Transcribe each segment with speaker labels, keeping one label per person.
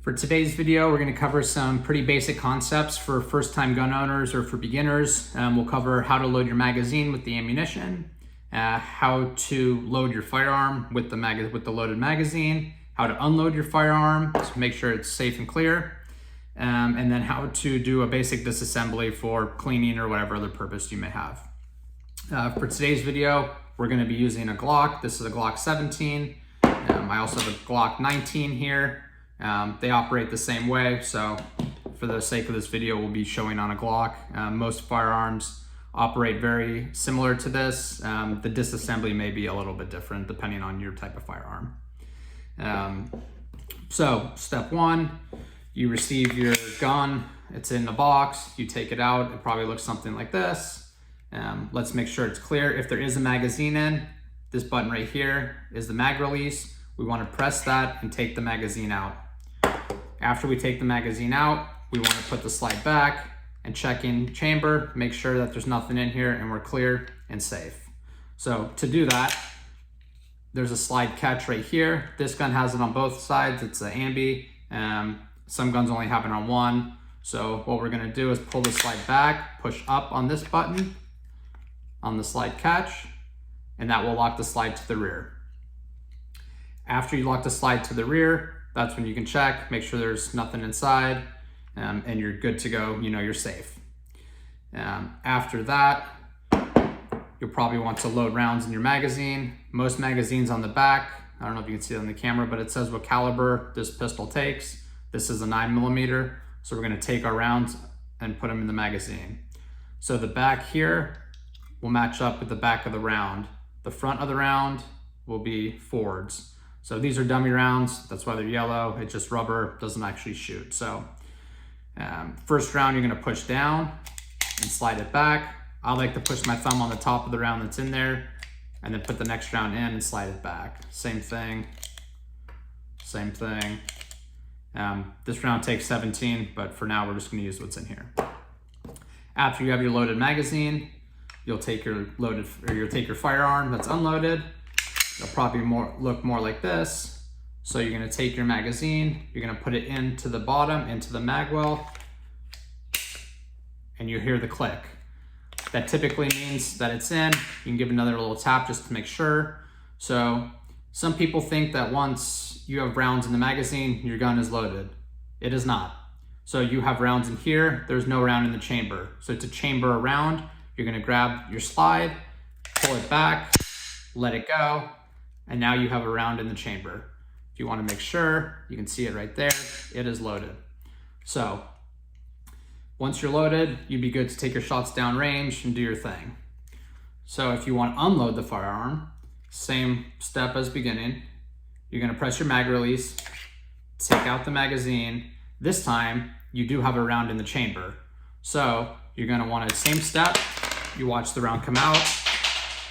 Speaker 1: For today's video, we're going to cover some pretty basic concepts for first-time gun owners or for beginners. We'll cover how to load your magazine with the ammunition, how to load your firearm with the loaded magazine, how to unload your firearm to make sure it's safe and clear, and then how to do a basic disassembly for cleaning or whatever other purpose you may have. For today's video, we're going to be using a Glock. This is a Glock 17. I also have a Glock 19 here. They operate the same way, so for the sake of this video, we'll be showing on a Glock. Most firearms operate very similar to this. The disassembly may be a little bit different depending on your type of firearm. So step one, you receive your gun. It's in the box. You take it out. It probably looks something like this. Let's make sure it's clear. If there is a magazine in, this button right here is the mag release. We want to press that and take the magazine out. After we take the magazine out, we want to put the slide back and check in chamber, make sure that there's nothing in here and we're clear and safe. So to do that, there's a slide catch right here. This gun has it on both sides. It's an ambi. Some guns only have it on one. So what we're gonna do is pull the slide back, push up on this button on the slide catch, and that will lock the slide to the rear. After you lock the slide to the rear, that's when you can check, make sure there's nothing inside, and you're good to go, you know you're safe. After that, you'll probably want to load rounds in your magazine. Most magazines on the back, I don't know if you can see it on the camera, but it says what caliber this pistol takes. This is a 9mm, so we're gonna take our rounds and put them in the magazine. So the back here will match up with the back of the round. The front of the round will be forwards. So these are dummy rounds, that's why they're yellow. It's just rubber, doesn't actually shoot. So first round you're gonna push down and slide it back. I like to push my thumb on the top of the round that's in there and then put the next round in and slide it back. Same thing, same thing. This round takes 17, but for now we're just gonna use what's in here. After you have your loaded magazine, you'll take your firearm that's unloaded. It'll probably look more like this. So you're gonna take your magazine, you're gonna put it into the bottom, into the mag well, and you hear the click. That typically means that it's in. You can give another little tap just to make sure. So some people think that once you have rounds in the magazine, your gun is loaded. It is not. So you have rounds in here, there's no round in the chamber. So to chamber a round, you're gonna grab your slide, pull it back, let it go, and now you have a round in the chamber. If you want to make sure, you can see it right there, it is loaded. So once you're loaded, you'd be good to take your shots down range and do your thing. So if you want to unload the firearm, same step as beginning. You're going to press your mag release, take out the magazine. This time you do have a round in the chamber. So you're going to want to, same step, you watch the round come out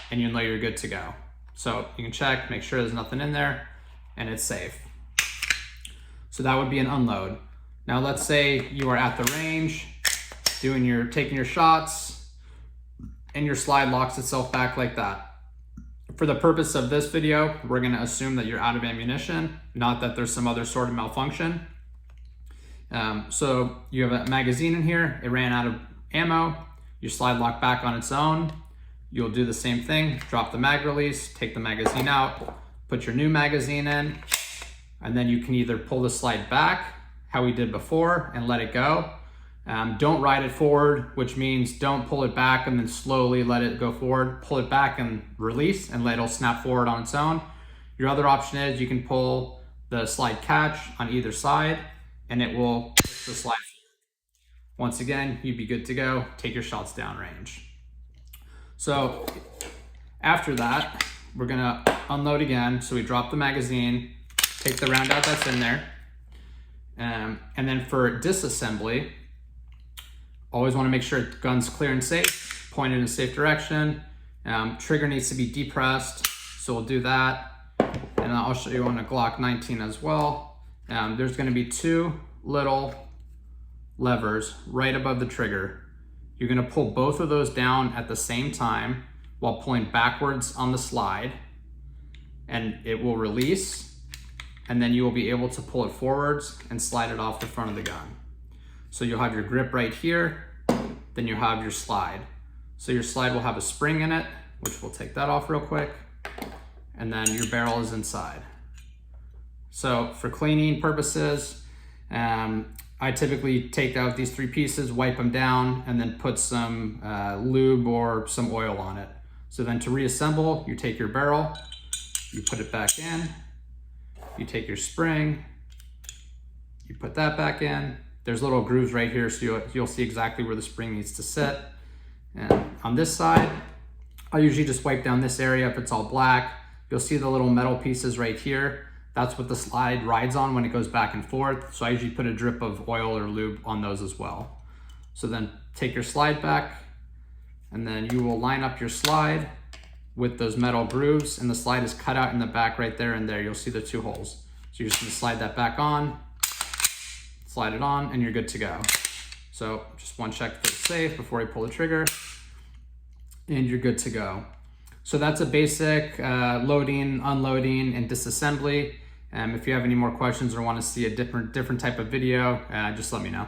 Speaker 1: and you know you're good to go. So you can check, make sure there's nothing in there, and it's safe. So that would be an unload. Now let's say you are at the range, taking your shots, and your slide locks itself back like that. For the purpose of this video, we're gonna assume that you're out of ammunition, not that there's some other sort of malfunction. So you have a magazine in here, it ran out of ammo, your slide locked back on its own. You'll do the same thing, drop the mag release, take the magazine out, put your new magazine in, and then you can either pull the slide back, how we did before, and let it go. Don't ride it forward, which means don't pull it back and then slowly let it go forward. Pull it back and release and let it snap forward on its own. Your other option is you can pull the slide catch on either side and it will push the slide forward. Once again, you'd be good to go. Take your shots down range. So after that, we're gonna unload again. So we drop the magazine, take the round out that's in there. And then for disassembly, always wanna make sure the gun's clear and safe, pointed in a safe direction. Trigger needs to be depressed, so we'll do that. And I'll show you on a Glock 19 as well. There's gonna be two little levers right above the trigger. You're gonna pull both of those down at the same time while pulling backwards on the slide, and it will release and then you will be able to pull it forwards and slide it off the front of the gun. So you'll have your grip right here, then you'll have your slide. So your slide will have a spring in it, which we'll take that off real quick, and then your barrel is inside. So for cleaning purposes, I typically take out these 3 pieces, wipe them down, and then put some lube or some oil on it. So then to reassemble, you take your barrel, you put it back in, you take your spring, you put that back in. There's little grooves right here, so you'll see exactly where the spring needs to sit. And on this side, I usually just wipe down this area if it's all black. You'll see the little metal pieces right here. That's what the slide rides on when it goes back and forth. So I usually put a drip of oil or lube on those as well. So then take your slide back, and then you will line up your slide with those metal grooves, and the slide is cut out in the back right there and there. You'll see the 2 holes. So you're just gonna slide that back on, slide it on, and you're good to go. So just one check that it's safe before you pull the trigger, and you're good to go. So that's a basic loading, unloading, and disassembly. If you have any more questions or want to see a different type of video, just let me know.